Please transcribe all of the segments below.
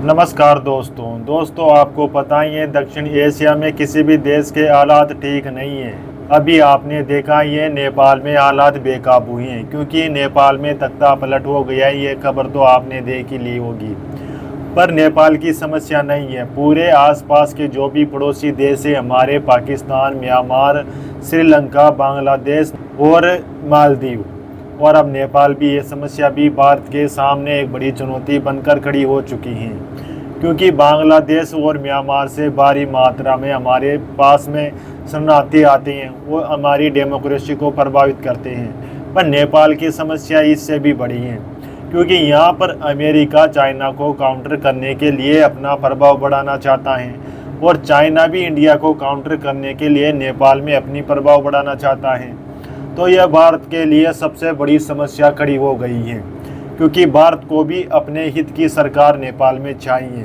नमस्कार दोस्तों आपको पता ही है दक्षिण एशिया में किसी भी देश के हालात ठीक नहीं है। अभी आपने देखा ये नेपाल में हालात बेकाबू हैं क्योंकि नेपाल में तख्ता पलट हो गया। ये खबर तो आपने देख ही ली होगी। पर नेपाल की समस्या नहीं है, पूरे आसपास के जो भी पड़ोसी देश है हमारे, पाकिस्तान, म्यांमार, श्रीलंका, बांग्लादेश और मालदीव, और अब नेपाल भी, ये समस्या भी भारत के सामने एक बड़ी चुनौती बनकर खड़ी हो चुकी है क्योंकि बांग्लादेश और म्यांमार से भारी मात्रा में हमारे पास में शरणार्थी आते हैं, वो हमारी डेमोक्रेसी को प्रभावित करते हैं। पर नेपाल की समस्या इससे भी बड़ी है क्योंकि यहाँ पर अमेरिका चाइना को काउंटर करने के लिए अपना प्रभाव बढ़ाना चाहता है और चाइना भी इंडिया को काउंटर करने के लिए नेपाल में अपनी प्रभाव बढ़ाना चाहता है। तो यह भारत के लिए सबसे बड़ी समस्या खड़ी हो गई है क्योंकि भारत को भी अपने हित की सरकार नेपाल में चाहिए।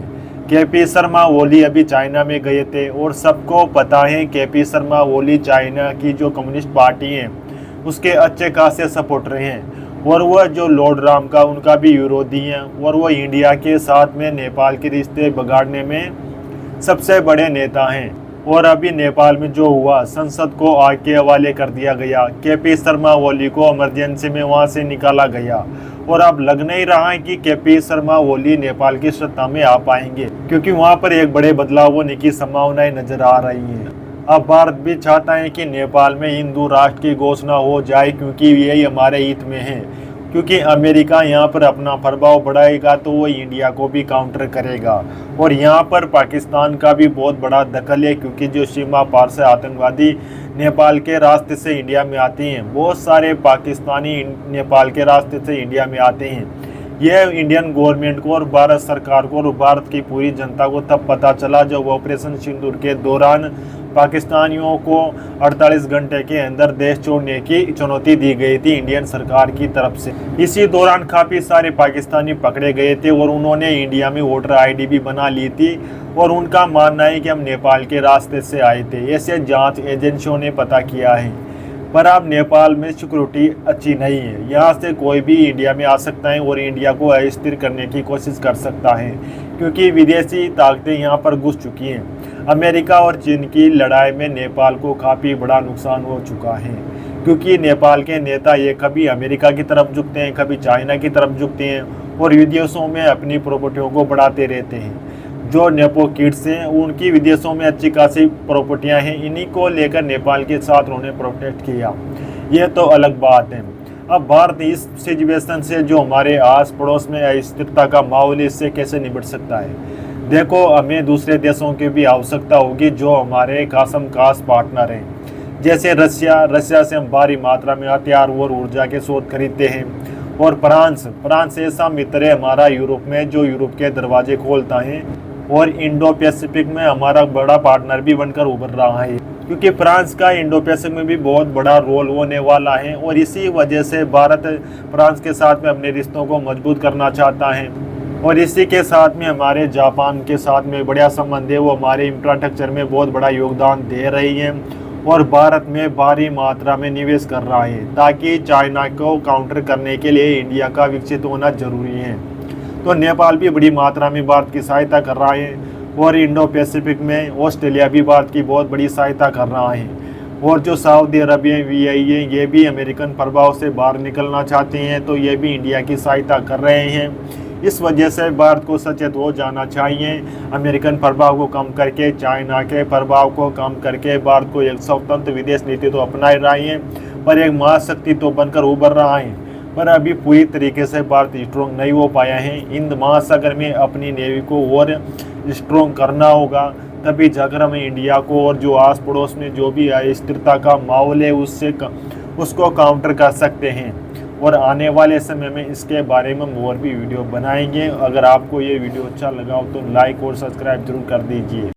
केपी शर्मा ओली अभी चाइना में गए थे और सबको पता है केपी शर्मा ओली चाइना की जो कम्युनिस्ट पार्टी है उसके अच्छे खासे सपोर्टर हैं और वह जो लॉर्ड राम का उनका भी विरोधी हैं और वो इंडिया के साथ में नेपाल के रिश्ते बिगाड़ने में सबसे बड़े नेता हैं। और अभी नेपाल में जो हुआ, संसद को आग के हवाले कर दिया गया, केपी शर्मा ओली को इमरजेंसी में वहां से निकाला गया और अब लग नहीं रहा है कि केपी शर्मा ओली नेपाल की सत्ता में आ पाएंगे क्योंकि वहां पर एक बड़े बदलाव होने की संभावनाएं नजर आ रही हैं। अब भारत भी चाहता है कि नेपाल में हिंदू राष्ट्र की घोषणा हो जाए क्योंकि यही हमारे हित में है, क्योंकि अमेरिका यहाँ पर अपना प्रभाव बढ़ाएगा तो वो इंडिया को भी काउंटर करेगा और यहाँ पर पाकिस्तान का भी बहुत बड़ा दखल है क्योंकि जो सीमा पार से आतंकवादी नेपाल के रास्ते से इंडिया में आते हैं, बहुत सारे पाकिस्तानी नेपाल के रास्ते से इंडिया में आते हैं। यह इंडियन गवर्नमेंट को और भारत सरकार को और भारत की पूरी जनता को तब पता चला जब ऑपरेशन सिंदूर के दौरान पाकिस्तानियों को 48 घंटे के अंदर देश छोड़ने की चुनौती दी गई थी इंडियन सरकार की तरफ से। इसी दौरान काफ़ी सारे पाकिस्तानी पकड़े गए थे और उन्होंने इंडिया में वोटर आईडी भी बना ली थी और उनका मानना है कि हम नेपाल के रास्ते से आए थे, ऐसे जांच एजेंसियों ने पता किया है। पर अब नेपाल में सिक्योरिटी अच्छी नहीं है, यहाँ से कोई भी इंडिया में आ सकता है और इंडिया को अस्थिर करने की कोशिश कर सकता है क्योंकि विदेशी ताकतें यहाँ पर घुस चुकी हैं। अमेरिका और चीन की लड़ाई में नेपाल को काफ़ी बड़ा नुकसान हो चुका है क्योंकि नेपाल के नेता ये कभी अमेरिका की तरफ झुकते हैं, कभी चाइना की तरफ झुकते हैं और विदेशों में अपनी प्रॉपर्टियों को बढ़ाते रहते हैं। जो नेपो किड्स हैं उनकी विदेशों में अच्छी खासी प्रॉपर्टियां हैं, इन्हीं को लेकर नेपाल के साथ उन्होंने प्रोटेस्ट किया। ये तो अलग बात है। अब भारत इस सिचुएशन से जो हमारे आस पड़ोस में अस्थिरता का माहौल है इससे कैसे निपट सकता है। देखो, हमें दूसरे देशों की भी आवश्यकता होगी जो हमारे खास पार्टनर हैं। जैसे रशिया से हम भारी मात्रा में हथियार और ऊर्जा के स्रोत खरीदते हैं और फ्रांस ऐसा मित्र है हमारा यूरोप में जो यूरोप के दरवाजे खोलता है और इंडो पैसिफिक में हमारा बड़ा पार्टनर भी बनकर उभर रहा है क्योंकि फ्रांस का इंडो पैसिफिक में भी बहुत बड़ा रोल होने वाला है और इसी वजह से भारत फ्रांस के साथ में अपने रिश्तों को मजबूत करना चाहता है। और इसी के साथ में हमारे जापान के साथ में बढ़िया संबंध है, वो हमारे इंफ्रास्ट्रक्चर में बहुत बड़ा योगदान दे रही है और भारत में भारी मात्रा में निवेश कर रहा है ताकि चाइना को काउंटर करने के लिए इंडिया का विकसित होना जरूरी है। तो नेपाल भी बड़ी मात्रा में भारत की सहायता कर रहा है और इंडो पैसिफिक में ऑस्ट्रेलिया भी भारत की बहुत बड़ी सहायता कर रहा है और जो सऊदी अरबिया ये भी अमेरिकन प्रभाव से बाहर निकलना चाहते हैं तो ये भी इंडिया की सहायता कर रहे हैं। इस वजह से भारत को सचेत हो जाना चाहिए, अमेरिकन प्रभाव को कम करके, चाइना के प्रभाव को कम करके भारत को एक स्वतंत्र विदेश नीति तो अपना रही है पर एक महाशक्ति तो बनकर उभर रहा है। पर अभी पूरी तरीके से भारत स्ट्रॉन्ग नहीं हो पाया है। हिंद महासागर में अपनी नेवी को और स्ट्रॉन्ग करना होगा, तभी जाकर हमें इंडिया को और जो आस पड़ोस में जो भी अस्थिरता का माहौल है उसको काउंटर कर सकते हैं। और आने वाले समय में इसके बारे में और भी वीडियो बनाएंगे। अगर आपको ये वीडियो अच्छा लगा हो तो लाइक और सब्सक्राइब जरूर कर दीजिए।